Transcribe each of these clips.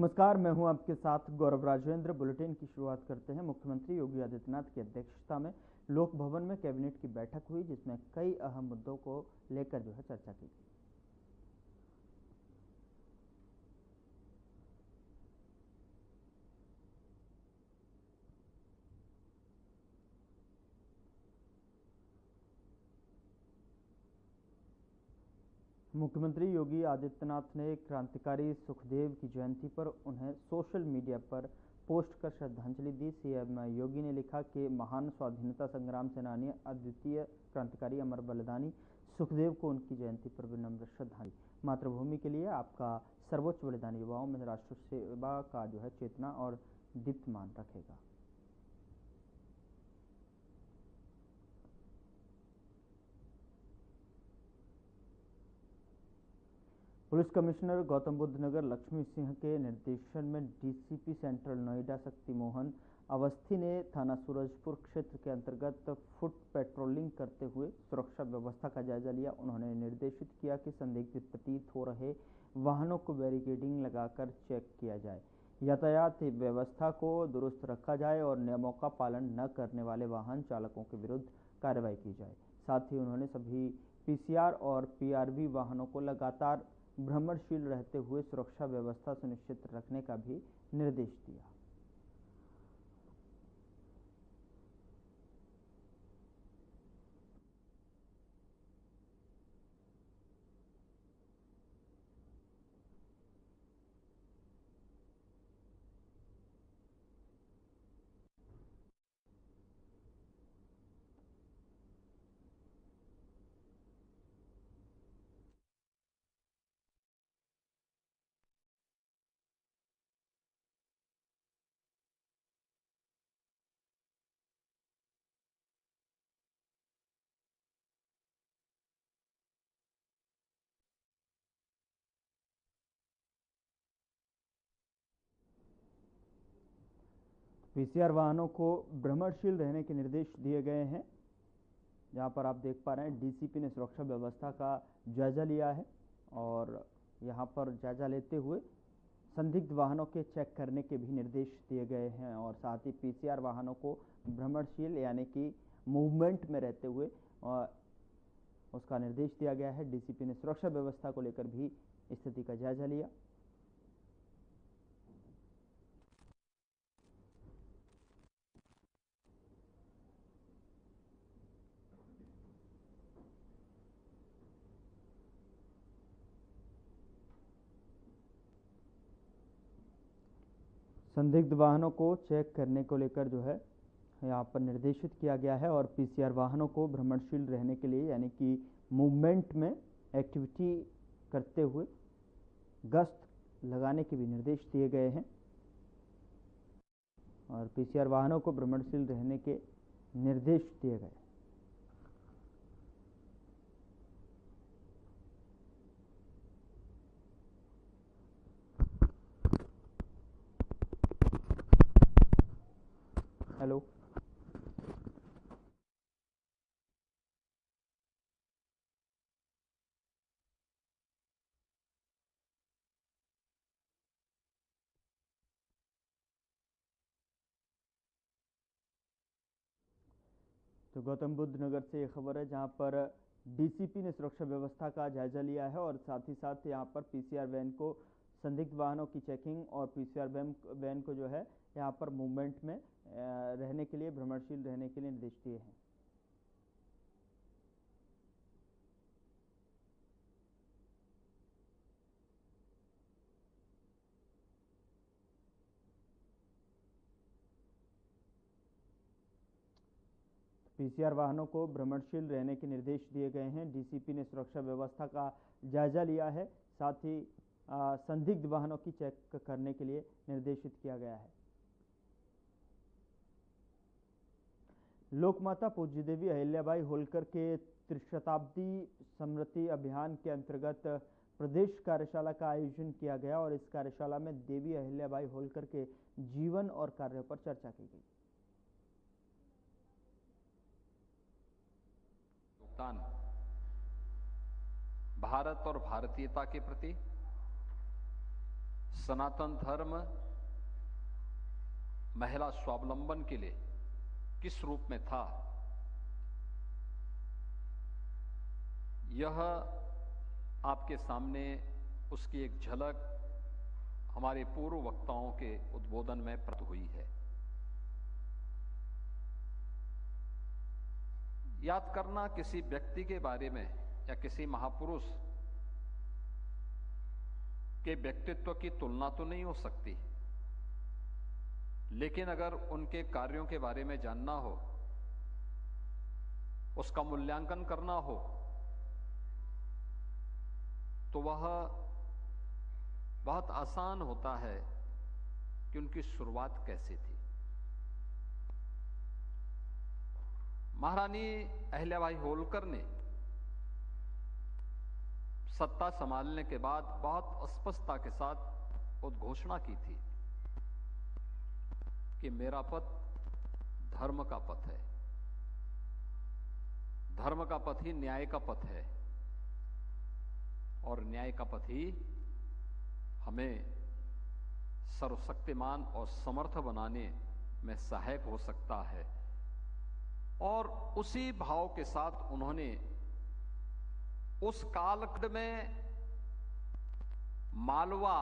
नमस्कार, मैं हूं आपके साथ गौरव राजेंद्र। बुलेटिन की शुरुआत करते हैं। मुख्यमंत्री योगी आदित्यनाथ की अध्यक्षता में लोक भवन में कैबिनेट की बैठक हुई, जिसमें कई अहम मुद्दों को लेकर चर्चा की गई। मुख्यमंत्री योगी आदित्यनाथ ने क्रांतिकारी सुखदेव की जयंती पर उन्हें सोशल मीडिया पर पोस्ट कर श्रद्धांजलि दी। सीएम योगी ने लिखा कि महान स्वाधीनता संग्राम सेनानी, अद्वितीय क्रांतिकारी, अमर बलिदानी सुखदेव को उनकी जयंती पर विनम्र श्रद्धांजलि। मातृभूमि के लिए आपका सर्वोच्च बलिदान युवाओं में राष्ट्र सेवा का चेतना और दीप्तमान रखेगा। पुलिस कमिश्नर गौतम बुद्ध नगर लक्ष्मी सिंह के निर्देशन में डीसीपी सेंट्रल नोएडा शक्ति मोहन अवस्थी ने थाना सूरजपुर क्षेत्र के अंतर्गत फुट पेट्रोलिंग करते हुए सुरक्षा व्यवस्था का जायजा लिया। उन्होंने निर्देशित किया कि संदिग्ध प्रतीत हो रहे वाहनों को बैरिकेडिंग लगाकर चेक किया जाए, यातायात व्यवस्था को दुरुस्त रखा जाए और नियमों का पालन न करने वाले वाहन चालकों के विरुद्ध कार्रवाई की जाए। साथ ही उन्होंने सभी पीसीआर और पीआरवी वाहनों को लगातार भ्रमणशील रहते हुए सुरक्षा व्यवस्था सुनिश्चित रखने का भी निर्देश दिया। पीसीआर वाहनों को भ्रमणशील रहने के निर्देश दिए गए हैं। जहां पर आप देख पा रहे हैं, डीसीपी ने सुरक्षा व्यवस्था का जायजा लिया है और यहां पर जायजा लेते हुए संदिग्ध वाहनों के चेक करने के भी निर्देश दिए गए हैं और साथ ही पीसीआर वाहनों को भ्रमणशील यानी कि मूवमेंट में रहते हुए उसका निर्देश दिया गया है। डीसीपी ने सुरक्षा व्यवस्था को लेकर भी स्थिति का जायजा लिया। संदिग्ध वाहनों को चेक करने को लेकर यहाँ पर निर्देशित किया गया है और पीसीआर वाहनों को भ्रमणशील रहने के लिए यानी कि मूवमेंट में एक्टिविटी करते हुए गश्त लगाने के भी निर्देश दिए गए हैं और पीसीआर वाहनों को भ्रमणशील रहने के निर्देश दिए गए। हेलो, तो गौतम बुद्ध नगर से ये खबर है, जहां पर डीसीपी ने सुरक्षा व्यवस्था का जायजा लिया है और साथ ही साथ यहां पर पीसीआर वैन को संदिग्ध वाहनों की चेकिंग और पीसीआर वैन को यहां पर मूवमेंट में रहने के लिए, भ्रमणशील रहने के लिए निर्देश दिए हैं। पीसीआर वाहनों को भ्रमणशील रहने के निर्देश दिए गए हैं। डीसीपी ने सुरक्षा व्यवस्था का जायजा लिया है, साथ ही संदिग्ध वाहनों की चेक करने के लिए निर्देशित किया गया है। लोकमाता पूज्य देवी अहिल्याबाई होलकर के त्रिशताब्दी स्मृति अभियान के अंतर्गत प्रदेश कार्यशाला का आयोजन किया गया और इस कार्यशाला में देवी अहिल्याबाई होलकर के जीवन और कार्यों पर चर्चा की गई। भारत और भारतीयता के प्रति सनातन धर्म महिला स्वावलंबन के लिए किस रूप में था, यह आपके सामने उसकी एक झलक हमारे पूर्व वक्ताओं के उद्बोधन में प्रकट हुई है। याद करना किसी व्यक्ति के बारे में या किसी महापुरुष के व्यक्तित्व की तुलना तो नहीं हो सकती, लेकिन अगर उनके कार्यों के बारे में जानना हो, उसका मूल्यांकन करना हो, तो वह बहुत आसान होता है कि उनकी शुरुआत कैसे थी। महारानी अहिल्याबाई होलकर ने सत्ता संभालने के बाद बहुत स्पष्टता के साथ उद्घोषणा की थी कि मेरा पथ धर्म का पथ है, धर्म का पथ ही न्याय का पथ है, और न्याय का पथ ही हमें सर्वशक्तिमान और समर्थ बनाने में सहायक हो सकता है। और उसी भाव के साथ उन्होंने उस कालखंड में मालवा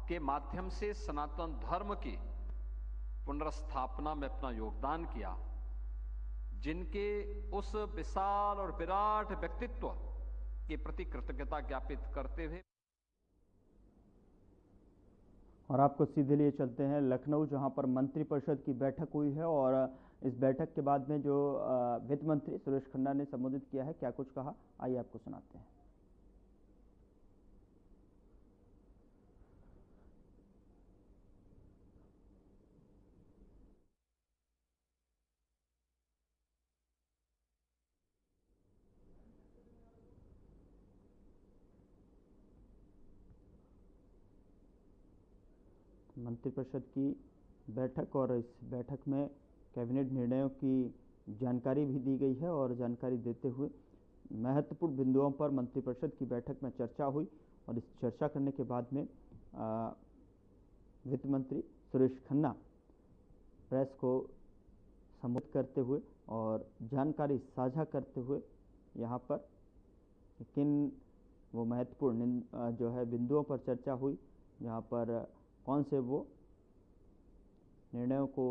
के माध्यम से सनातन धर्म की पुनर्स्थापना में अपना योगदान किया, जिनके उस विशाल और विराट व्यक्तित्व के प्रति कृतज्ञता ज्ञापित करते हुए। और आपको सीधे लिए चलते हैं लखनऊ, जहां पर मंत्रिपरिषद की बैठक हुई है, और इस बैठक के बाद में जो वित्त मंत्री सुरेश खन्ना ने संबोधित किया है, क्या कुछ कहा, आइए आपको सुनाते हैं। मंत्रिपरिषद की बैठक, और इस बैठक में कैबिनेट निर्णयों की जानकारी भी दी गई है, और जानकारी देते हुए महत्वपूर्ण बिंदुओं पर मंत्रिपरिषद की बैठक में चर्चा हुई। और इस चर्चा करने के बाद में वित्त मंत्री सुरेश खन्ना प्रेस को संबोधित करते हुए और जानकारी साझा करते हुए यहाँ पर किन वो महत्वपूर्ण जो है बिंदुओं पर चर्चा हुई, जहाँ पर कौन से वो निर्णयों को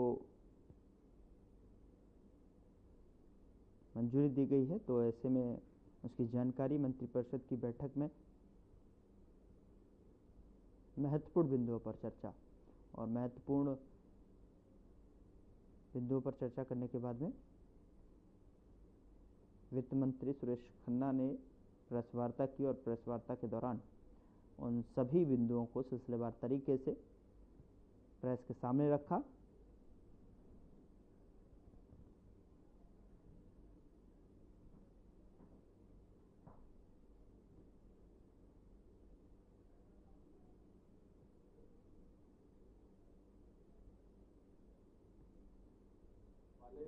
मंजूरी दी गई है, तो ऐसे में उसकी जानकारी मंत्रिपरिषद की बैठक में महत्वपूर्ण बिंदुओं पर चर्चा, और महत्वपूर्ण बिंदुओं पर चर्चा करने के बाद में वित्त मंत्री सुरेश खन्ना ने प्रेस वार्ता की, और प्रेस वार्ता के दौरान उन सभी बिंदुओं को सिलसिलेवार तरीके से प्रेस के सामने रखा।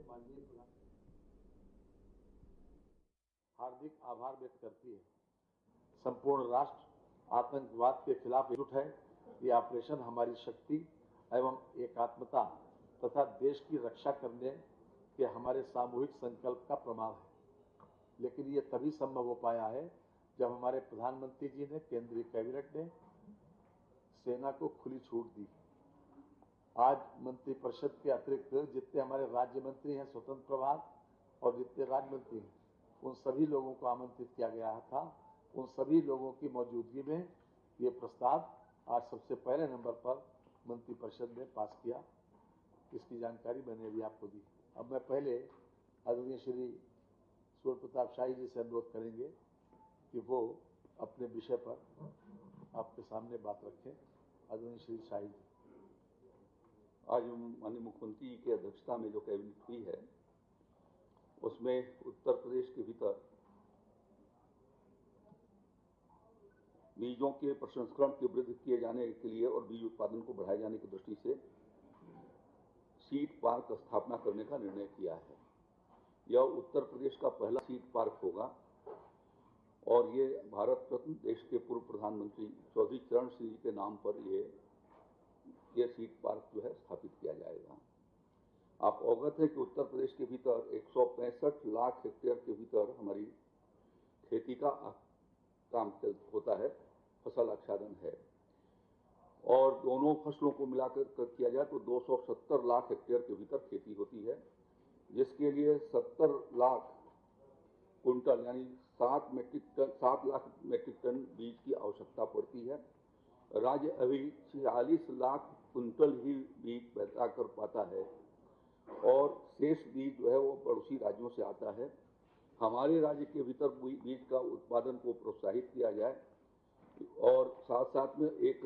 माननीय हार्दिक आभार व्यक्त करती है। संपूर्ण राष्ट्र आतंकवाद के खिलाफ एकजुट है। ये ऑपरेशन हमारी शक्ति एवं एकात्मता तथा देश की रक्षा करने के हमारे सामूहिक संकल्प का प्रमाण है। लेकिन ये तभी संभव हो पाया है जब हमारे प्रधानमंत्री जी ने, केंद्रीय कैबिनेट ने सेना को खुली छूट दी। आज मंत्रिपरिषद के अतिरिक्त जितने हमारे राज्य मंत्री हैं स्वतंत्र प्रभार, और जितने राज्य मंत्री हैं, उन सभी लोगों को आमंत्रित किया गया था। उन सभी लोगों की मौजूदगी में ये प्रस्ताव आज सबसे पहले नंबर पर मंत्रिपरिषद ने पास किया। इसकी जानकारी मैंने अभी आपको दी। अब मैं पहले आदरणीय श्री सूर्य प्रताप शाही जी से अनुरोध करेंगे कि वो अपने विषय पर आपके सामने बात रखें। आदरणीय श्री शाही जी। आज माननीय मुख्यमंत्री की अध्यक्षता में जो कैबिनेट हुई है, उसमें उत्तर प्रदेश के भीतर बीजों के प्रसंस्करण की वृद्धि किए जाने के लिए और बीज उत्पादन को बढ़ाए जाने की दृष्टि से सीड पार्क स्थापना करने का निर्णय किया है। यह उत्तर प्रदेश का पहला सीड पार्क होगा, और ये भारत रत्न देश के पूर्व प्रधानमंत्री चौधरी चरण सिंह जी के नाम पर ये ये सीड पार्क जो है स्थापित किया जाएगा। आप अवगत है कि उत्तर प्रदेश के भीतर 165 लाख हेक्टेयर के भीतर हमारी खेती का काम होता है, फसल आच्छादन है, और दोनों फसलों को मिलाकर किया जाए तो 270 लाख हेक्टेयर के भीतर खेती होती है, जिसके लिए 70 लाख कुंटल यानी 7 लाख मेट्रिक टन बीज की आवश्यकता पड़ती है। राज्य अभी 46 लाख कुंटल ही बीज पैदा कर पाता है और शेष बीज जो है वो पड़ोसी राज्यों से आता है। हमारे राज्य के भीतर बीज का उत्पादन को प्रोत्साहित किया जाए और साथ साथ में एक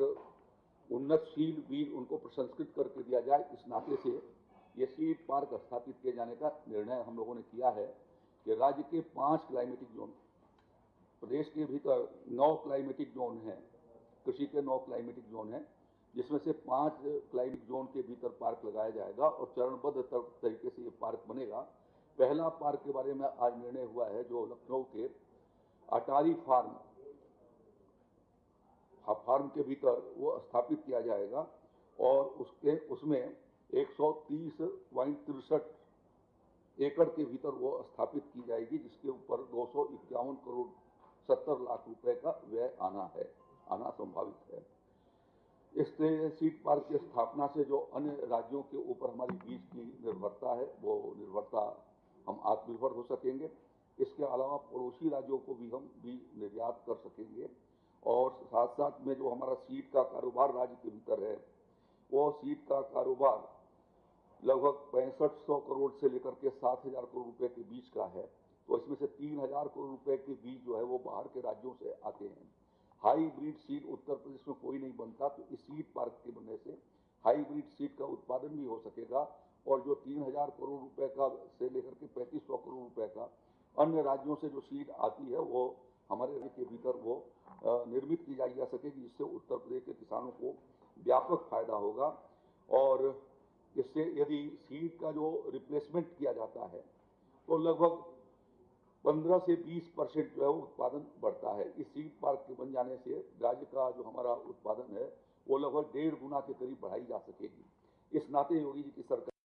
उन्नतशील बीज उनको प्रसंस्कृत करके दिया जाए। इस नाते से ये सीड पार्क स्थापित किए जाने का निर्णय हम लोगों ने किया है कि राज्य के 5 क्लाइमेटिक जोन, प्रदेश के भीतर 9 क्लाइमेटिक जोन हैं, कृषि के 9 क्लाइमेटिक जोन हैं, जिसमें से 5 क्लाइमेटिक जोन के भीतर पार्क लगाया जाएगा और चरणबद्ध तरीके से ये पार्क बनेगा। पहला पार्क के बारे में आज निर्णय हुआ है जो लखनऊ के अटारी फार्म के भीतर वो स्थापित किया जाएगा और उसमें 130.63 एकड़ के भीतर वो स्थापित की जाएगी, जिसके ऊपर 251 करोड़ 70 लाख रुपए का व्यय आना संभावित है। इससे सीड पार्क की स्थापना से जो अन्य राज्यों के ऊपर हमारी बीज की निर्भरता है वो निर्भरता हम आत्मनिर्भर हो सकेंगे। इसके अलावा पड़ोसी राज्यों को भी हम बीज निर्यात कर सकेंगे और साथ साथ में जो हमारा सीड का कारोबार राज्य के भीतर है वो सीड का कारोबार लगभग 6500 करोड़ से लेकर के 7000 करोड़ रुपए के बीच का है। तो इसमें से 3000 करोड़ रुपए के बीज जो है वो बाहर के राज्यों से आते हैं। हाईब्रिड सीड उत्तर प्रदेश में कोई नहीं बनता, तो इस सीड पार्क के बनने से हाईब्रिड सीड का उत्पादन भी हो सकेगा और जो 3000 करोड़ रुपए का से लेकर के 3500 करोड़ रुपए का अन्य राज्यों से जो सीड आती है वो हमारे राज्य के भीतर वो निर्मित की जा सकेगी, जिससे उत्तर प्रदेश के किसानों को व्यापक फायदा होगा। और इससे यदि सीड का जो रिप्लेसमेंट किया जाता है तो लगभग 15 से 20% जो है वो उत्पादन बढ़ता है। इस सीड पार्क के बन जाने से राज्य का जो हमारा उत्पादन है वो लगभग 1.5 गुना के करीब बढ़ाई जा सकेगी। इस नाते योगी जी की सरकार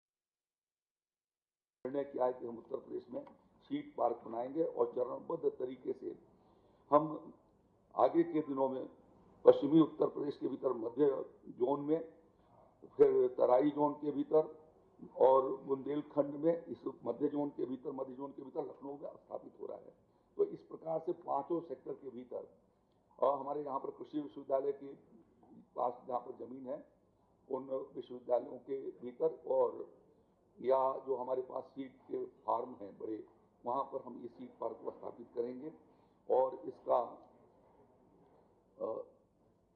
निर्णय किया है कि हम उत्तर प्रदेश में सीड पार्क बनाएंगे और चरणबद्ध तरीके से हम आगे के दिनों में पश्चिमी उत्तर प्रदेश के भीतर मध्य जोन में, फिर तराई जोन के भीतर और बुंदेलखंड में, इस मध्य जोन के भीतर लखनऊ में स्थापित हो रहा है। तो इस प्रकार से 5 सेक्टर के भीतर और हमारे यहाँ पर कृषि विश्वविद्यालय के पास जहाँ पर जमीन है उन विश्वविद्यालयों के भीतर और या जो हमारे पास सीड के फार्म हैं बड़े, वहाँ पर हम इस सीड पार्क को स्थापित करेंगे और इसका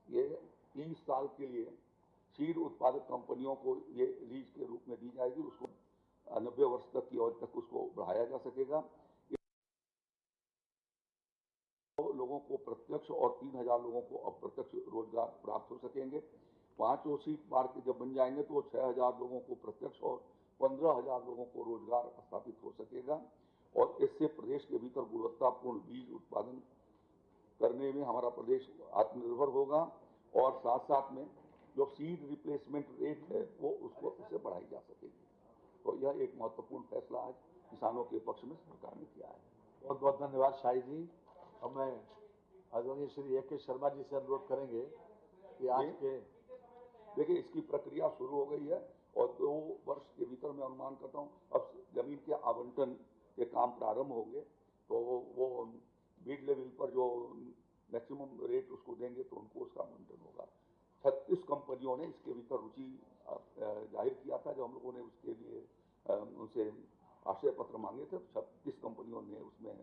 ये 30 साल के लिए सीड उत्पादक कंपनियों को ये लीज के रूप में दी जाएगी। उसको 90 वर्ष तक की अवधि तक उसको बढ़ाया जा सकेगा। लोगों को प्रत्यक्ष और 3000 लोगों को अप्रत्यक्ष रोजगार प्राप्त हो सकेंगे। 5 सीड पार्क जब बन जाएंगे तो 6000 लोगों को प्रत्यक्ष और 15000 लोगों को रोजगार स्थापित हो सकेगा और इससे प्रदेश के भीतर गुणवत्तापूर्ण बीज उत्पादन करने में हमारा प्रदेश आत्मनिर्भर होगा और साथ साथ में जो सीड रिप्लेसमेंट रेट है वो उससे बढ़ाई जा सकेगी। तो यह एक महत्वपूर्ण फैसला आज किसानों के पक्ष में सरकार ने किया है। बहुत बहुत धन्यवाद शाही जी। अब मैं आदरणीय श्री A.K. शर्मा जी से अनुरोध करेंगे कि आज के देखिए इसकी प्रक्रिया शुरू हो गई है और 2 वर्ष के भीतर मैं अनुमान करता हूँ अब जमीन के आवंटन के काम प्रारंभ होंगे, तो वो बीड लेवल पर जो मैक्सिमम रेट उसको देंगे तो उनको उसका आवंटन होगा। 36 कंपनियों ने इसके भीतर रुचि जाहिर किया था, जब हम लोगों ने उसके लिए उनसे आशय पत्र मांगे थे। 36 कंपनियों ने उसमें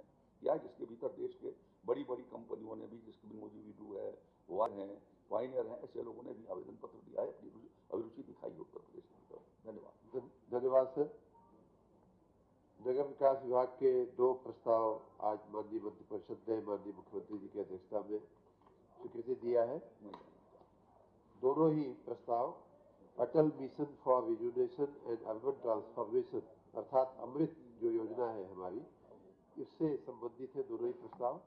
किया, जिसके भीतर देश के बड़ी बड़ी कंपनियों ने भी, जिसके मोजीवीडू है, वाइन है, पाइनियर है, ऐसे लोगों ने भी आवेदन पत्र दिया है, अपनी अभिरुचि दिखाई उत्तर प्रदेश के भीतर। धन्यवाद। धन्यवाद सर। नगर विकास विभाग के 2 प्रस्ताव आज माननीय मंत्रिपरिषद ने माननीय मुख्यमंत्री जी की अध्यक्षता में स्वीकृति दिया है। दोनों ही प्रस्ताव Atal mission for rejuvenation and urban transformation अर्थात अमृत जो योजना है हमारी, इससे संबंधित है दोनों ही प्रस्ताव।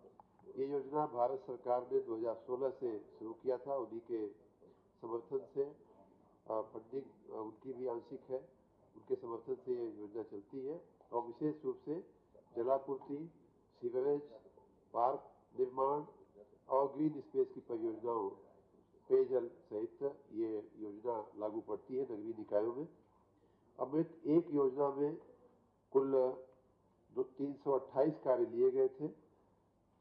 ये योजना भारत सरकार ने 2016 से शुरू किया था, उन्हीं के समर्थन से फंडिंग उनकी भी आंशिक है, उनके समर्थन से ये योजना चलती है। और विशेष रूप से जलापूर्ति, सीवरेज, पार्क निर्माण और ग्रीन स्पेस की परियोजनाओं, पेयजल सहित ये योजना लागू पड़ती है नगरीय निकायों में। अमृत एक योजना में कुल 328 कार्य लिए गए थे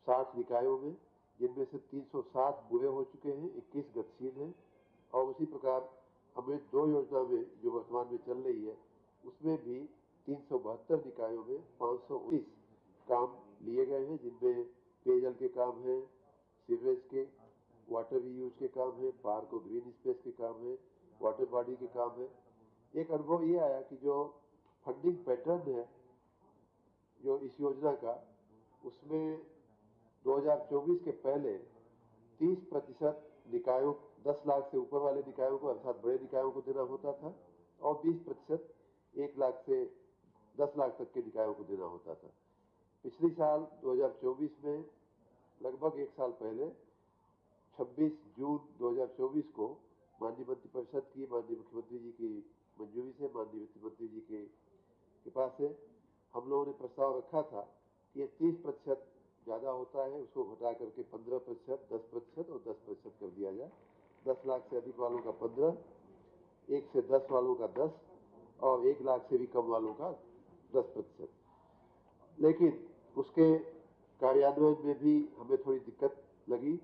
60 निकायों में, जिनमें से 307 पूरे हो चुके हैं, 21 गतिशील हैं। और उसी प्रकार अमृत 2 योजना में जो वर्तमान में चल रही है, उसमें भी 372 निकायों में 519 काम लिए गए हैं, जिनमें पेयजल के काम हैं, सीवरेज के, वाटर रीयूज के काम है, पार्क और ग्रीन स्पेस के काम है, वाटर बॉडी के काम है। एक अनुभव ये आया कि जो फंडिंग पैटर्न है जो इस योजना का, उसमें 2024 के पहले 30% निकायों, 10 लाख से ऊपर वाले निकायों को अर्थात बड़े निकायों को देना होता था, और 20% 1 लाख से 10 लाख तक के निकायों को देना होता था। पिछले साल 2024 में लगभग 1 साल पहले 26 जून 2024 को माननीय मंत्रिपरिषद की, माननीय मुख्यमंत्री जी की मंजूरी से, माननीय वित्त मंत्री जी के पास से हम लोगों ने प्रस्ताव रखा था कि ये 30% ज़्यादा होता है, उसको घटा करके 15%, 10% और 10% कर दिया जाए। 10 लाख से अधिक वालों का 15, 1 से 10 वालों का 10 और 1 लाख से भी कम वालों का 10%। लेकिन उसके कार्यान्वयन में भी हमें थोड़ी दिक्कत लगी।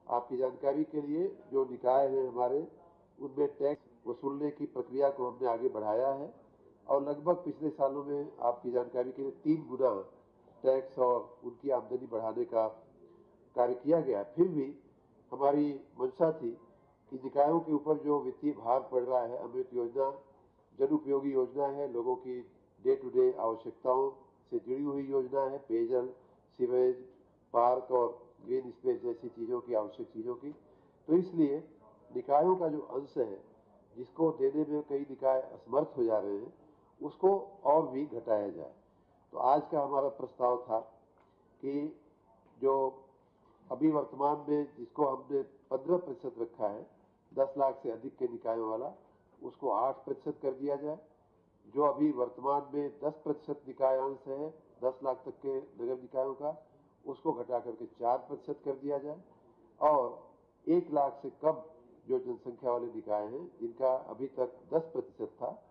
आपकी जानकारी के लिए जो निकाय हैं हमारे, उनमें टैक्स वसूलने की प्रक्रिया को हमने आगे बढ़ाया है और लगभग पिछले सालों में आपकी जानकारी के लिए 3 गुना टैक्स और उनकी आमदनी बढ़ाने का कार्य किया गया। फिर भी हमारी मंशा थी कि निकायों के ऊपर जो वित्तीय भार पड़ रहा है, अमृत योजना जन उपयोगी योजना है, लोगों की डे टू डे आवश्यकताओं से जुड़ी हुई योजना है, पेयजल, सीवेज, पार्क और ग्रीन स्पेस जैसी चीज़ों की, आवश्यक चीज़ों की। तो इसलिए निकायों का जो अंश है, जिसको देने में कई निकाय असमर्थ हो जा रहे हैं, उसको और भी घटाया जाए। तो आज का हमारा प्रस्ताव था कि जो अभी वर्तमान में जिसको हमने 15% रखा है, 10 लाख से अधिक के निकायों वाला, उसको 8% कर दिया जाए। जो अभी वर्तमान में 10% निकायांश है 10 लाख तक के नगर निकायों का, उसको घटा करके 4% कर दिया जाए। और 1 लाख से कम जो जनसंख्या वाले निकाय हैं, जिनका अभी तक 10% था,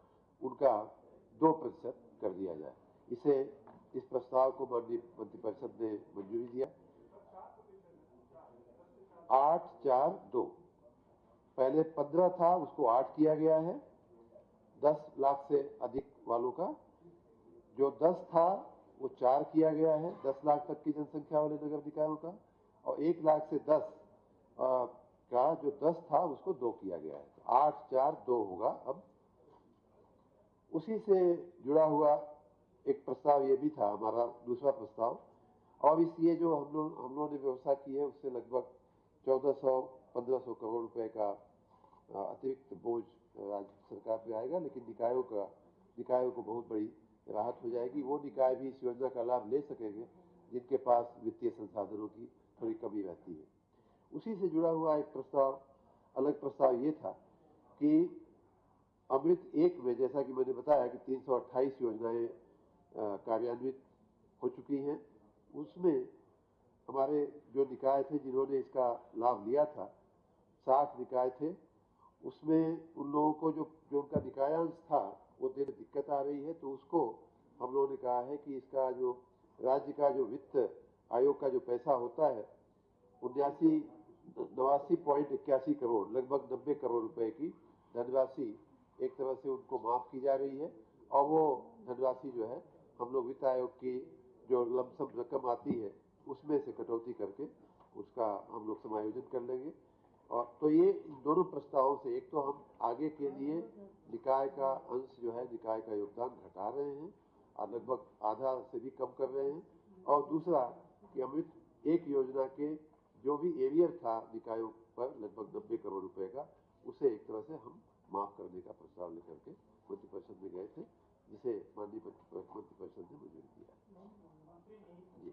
उनका 2% कर दिया जाए। इस प्रस्ताव को माननीय मंत्रिपरिषद ने मंजूरी दिया। 8-4-2 पहले 15 था, उसको 8 किया गया है 10 लाख से अधिक वालों का। जो 10 था वो 4 किया गया है 10 लाख तक की जनसंख्या वाले नगर निकायों का, और 1 लाख से 10 का जो 10 था उसको 2 किया गया है। 8-4-2 होगा। अब उसी से जुड़ा हुआ एक प्रस्ताव ये भी था हमारा दूसरा प्रस्ताव, और इसलिए जो हम लोगों ने व्यवस्था की है, उससे लगभग 1400-1500 करोड़ रुपए का अतिरिक्त बोझ राज्य सरकार पे आएगा। लेकिन निकायों को बहुत बड़ी राहत हो जाएगी। वो निकाय भी इस योजना का लाभ ले सकेंगे जिनके पास वित्तीय संसाधनों की थोड़ी कमी रहती है। उसी से जुड़ा हुआ एक अलग प्रस्ताव ये था कि अमृत 1 में, जैसा कि मैंने बताया कि 328 योजनाएं कार्यान्वित हो चुकी हैं, उसमें हमारे जो निकाय थे जिन्होंने इसका लाभ लिया था, 60 निकाय थे। उसमें उन लोगों को जो उनका निकायांश था वो देने में दिक्कत आ रही है, तो उसको हम लोगों ने कहा है कि इसका जो राज्य का जो वित्त आयोग का जो पैसा होता है, 89.81 करोड़, लगभग 90 करोड़ रुपए की धनराशि एक तरह से उनको माफ की जा रही है। और वो धनराशि जो है हम लोग वित्त आयोग की जो लमसम रकम आती है उसमें से कटौती करके उसका हम लोग समायोजन कर लेंगे। और तो ये इन दोनों प्रस्तावों से, एक तो हम आगे के लिए निकाय का अंश जो है, निकाय का योगदान घटा रहे हैं और लगभग आधा से भी कम कर रहे हैं, और दूसरा कि अमृत 1 योजना के जो भी एरियर था निकायों पर लगभग 90 करोड़ रुपए का, उसे एक तरह से हम माफ करने का प्रस्ताव लेकर के मंत्रिपरिषद में गए थे, जिसे माननीय मंत्रिपरिषद ने मंजूरी दिया। जी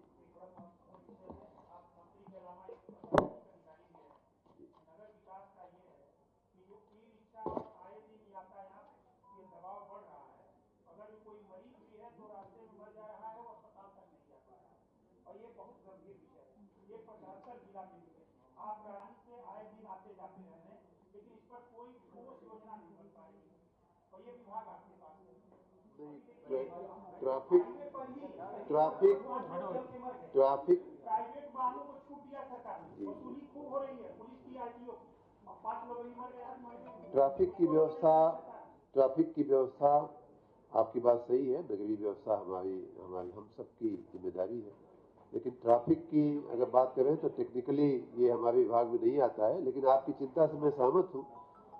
और ये बहुत गंभीर विषय है। ये 75 जिला के लिए आप राजस्थान से आए दिन आते जाते रहने, लेकिन इस पर कोई ठोस योजना नहीं बन पाएगी और ये विभाग आपके पास है। ट्रैफिक प्राइवेट वाहनों को छूट दिया सरकार ने, वसूली खूब हो रही है पुलिस की, आरटीओ की, और 5 लोग मर गए। ट्रैफिक की व्यवस्था आपकी बात सही है, नगरीय व्यवस्था हमारी हम सबकी जिम्मेदारी है। लेकिन ट्रैफिक की अगर बात करें तो टेक्निकली ये हमारे विभाग में नहीं आता है, लेकिन आपकी चिंता से मैं सहमत हूँ।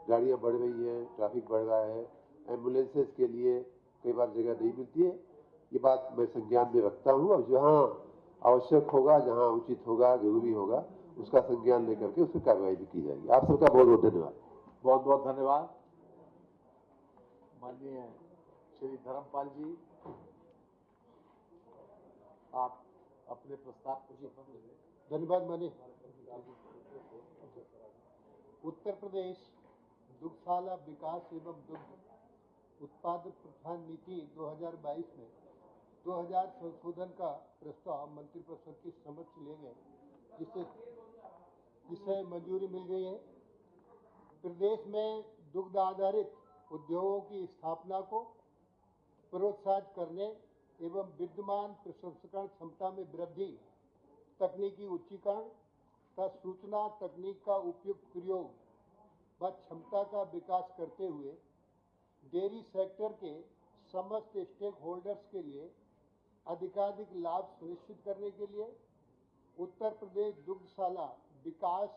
गाड़ियाँ बढ़ रही हैं, ट्रैफिक बढ़ रहा है, एम्बुलेंसेज के लिए कई बार जगह नहीं मिलती है। ये बात मैं संज्ञान में रखता हूँ और जहाँ आवश्यक होगा, जहाँ उचित होगा, जरूरी होगा, उसका संज्ञान लेकर के उस पर कार्रवाई भी की जाएगी। आप सबका बहुत बहुत धन्यवाद। बहुत बहुत धन्यवाद। माननीय श्री धर्मपाल जी, आप अपने प्रस्ताव को धन्यवाद। माननीय उत्तर प्रदेश दुग्धशाला विकास एवं दुग्ध उत्पादक प्रोत्साहन नीति 2022 में 2000 संशोधन का प्रस्ताव मंत्रिपरिषद के समक्ष ले गए, जिसे मंजूरी मिल गई है। प्रदेश में दुग्ध आधारित उद्योगों की स्थापना को प्रोत्साहित करने एवं विद्यमान प्रसंस्करण क्षमता में वृद्धि, तकनीकी उच्चीकरण तथा सूचना तकनीक का उपयुक्त प्रयोग व क्षमता का विकास करते हुए डेयरी सेक्टर के समस्त स्टेक होल्डर्स के लिए अधिकाधिक लाभ सुनिश्चित करने के लिए उत्तर प्रदेश दुग्धशाला विकास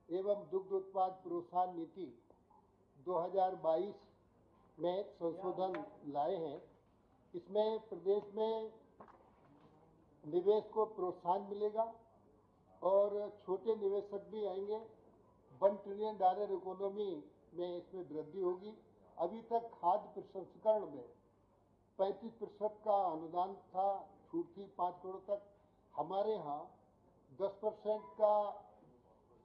एवं दुग्ध उत्पाद प्रोत्साहन नीति 2022 में संशोधन लाए हैं। इसमें प्रदेश में निवेश को प्रोत्साहन मिलेगा और छोटे निवेशक भी आएंगे। $1 ट्रिलियन इकोनॉमी में इसमें वृद्धि होगी। अभी तक खाद्य प्रसंस्करण में 35% का अनुदान था, छूट थी 5 करोड़ तक। हमारे यहाँ 10% का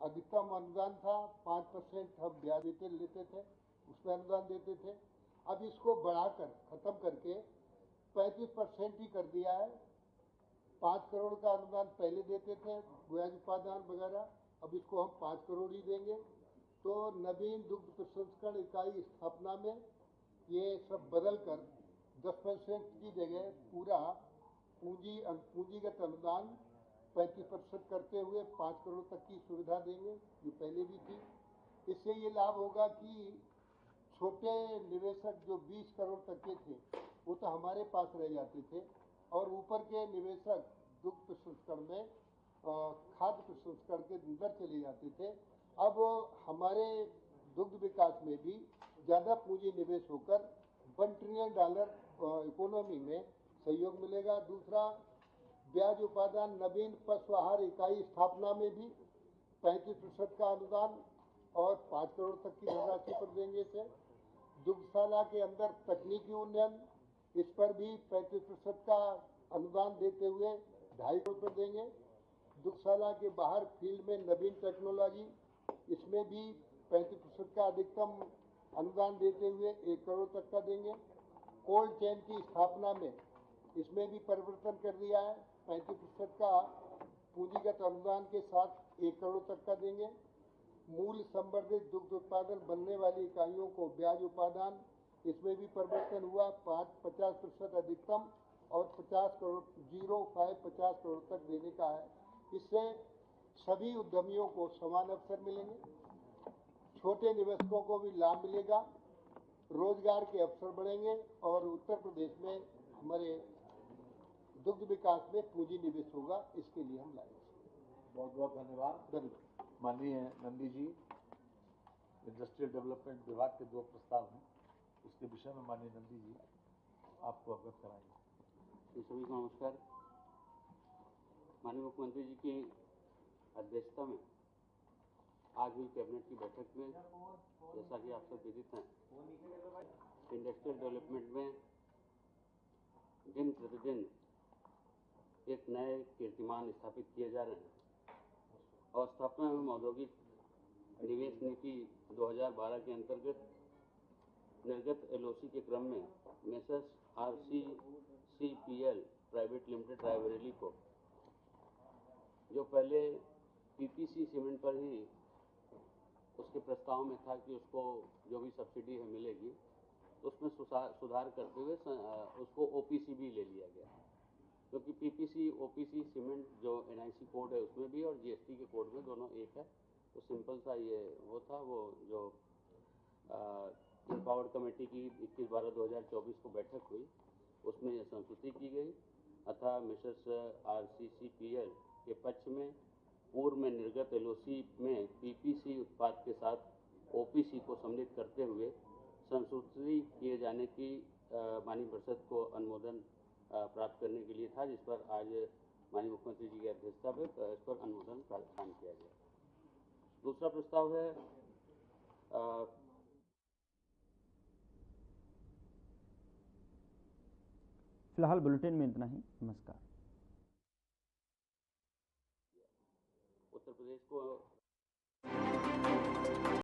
अधिकतम अनुदान था, 5% हम ब्याज लेते थे, उसमें अनुदान देते थे। अब इसको बढ़ाकर खत्म करके 35% ही कर दिया है। 5 करोड़ का अनुदान पहले देते थे, ब्याज उपादान वगैरह, अब इसको हम 5 करोड़ ही देंगे। तो नवीन दुग्ध प्रसंस्करण इकाई स्थापना में ये सब बदल कर 10% की जगह पूरा पूंजीगत अनुदान 35% करते हुए 5 करोड़ तक की सुविधा देंगे, जो पहले भी थी। इससे ये लाभ होगा कि छोटे निवेशक जो 20 करोड़ तक के थे वो तो हमारे पास रह जाते थे और ऊपर के निवेशक दुग्ध प्रसंस्करण में खाद्य प्रसंस्करण के अंदर चले जाते थे। अब हमारे दुग्ध विकास में भी ज़्यादा पूंजी निवेश होकर $1 ट्रिलियन इकोनॉमी में सहयोग मिलेगा। दूसरा, ब्याज उपादान नवीन पशु आहार इकाई स्थापना में भी 35% का अनुदान और 5 करोड़ तक की धनराशि पर देंगे। इसे दुग्धशाला के अंदर तकनीकी उन्नयन, इस पर भी 35% का अनुदान देते हुए 2.5 करोड़ पर देंगे। दुग्धशाला के बाहर फील्ड में नवीन टेक्नोलॉजी, इसमें भी 35% का अधिकतम अनुदान देते हुए 1 करोड़ तक का देंगे। कोल्ड चेन की स्थापना में इसमें भी परिवर्तन कर दिया है, 35% का पूंजीगत अनुदान के साथ 1 करोड़ तक का देंगे। मूल्य संवर्धित दुग्ध उत्पादन बनने वाली इकाइयों को ब्याज उपादान, इसमें भी परिवर्तन हुआ, 50% अधिकतम और 50 करोड़ तक देने का है। इससे सभी उद्यमियों को समान अवसर मिलेंगे, छोटे निवेशकों को भी लाभ मिलेगा, रोजगार के अवसर बढ़ेंगे और उत्तर प्रदेश में हमारे दुग्ध विकास में पूंजी निवेश होगा। इसके लिए हम लाए। बहुत बहुत धन्यवाद। माननीय नंदी जी, इंडस्ट्रियल डेवलपमेंट विभाग के 2 प्रस्ताव हैं, उसके विषय में माननीय नंदी जी आपको अवगत कराएंगे। सभी को नमस्कार। माननीय मुख्यमंत्री जी की अध्यक्षता में आज हुई कैबिनेट की बैठक में, जैसा कि आप सब विदित हैं, इंडस्ट्रियल डेवलपमेंट में दिन प्रतिदिन एक नए कीर्तिमान स्थापित किए जा रहे हैं। अवस्थापना एवं औद्योगिक निवेश नीति 2012 के अंतर्गत निर्गत LOC के क्रम में messrs RCCPL private limited Raebareli को जो पहले पीपीसी सीमेंट पर ही उसके प्रस्ताव में था कि उसको जो भी सब्सिडी है मिलेगी, तो उसमें सुधार करते हुए उसको ओपीसी भी ले लिया गया, क्योंकि पीपीसी ओपीसी सीमेंट जो एनआईसी कोड है उसमें भी और जीएसटी के कोड में दोनों एक है। तो सिंपल सा ये वो था, वो जो एम्पावर्ड कमेटी की 21/12/2024 को बैठक हुई, उसमें यह संस्तुति की गई। अतः मिसेस RCCPL के पक्ष में पूर्व में निर्गत एलओसी में पीपीसी उत्पाद के साथ ओपीसी को सम्मिलित करते हुए संस्तुति किए जाने की माननीय परिषद को अनुमोदन प्राप्त करने के लिए था, जिस पर आज माननीय मुख्यमंत्री जी की अध्यक्षता में इस पर अनुमोदन प्रदान किया गया। दूसरा प्रस्ताव है फिलहाल बुलेटिन में इतना ही। नमस्कार। उत्तर प्रदेश को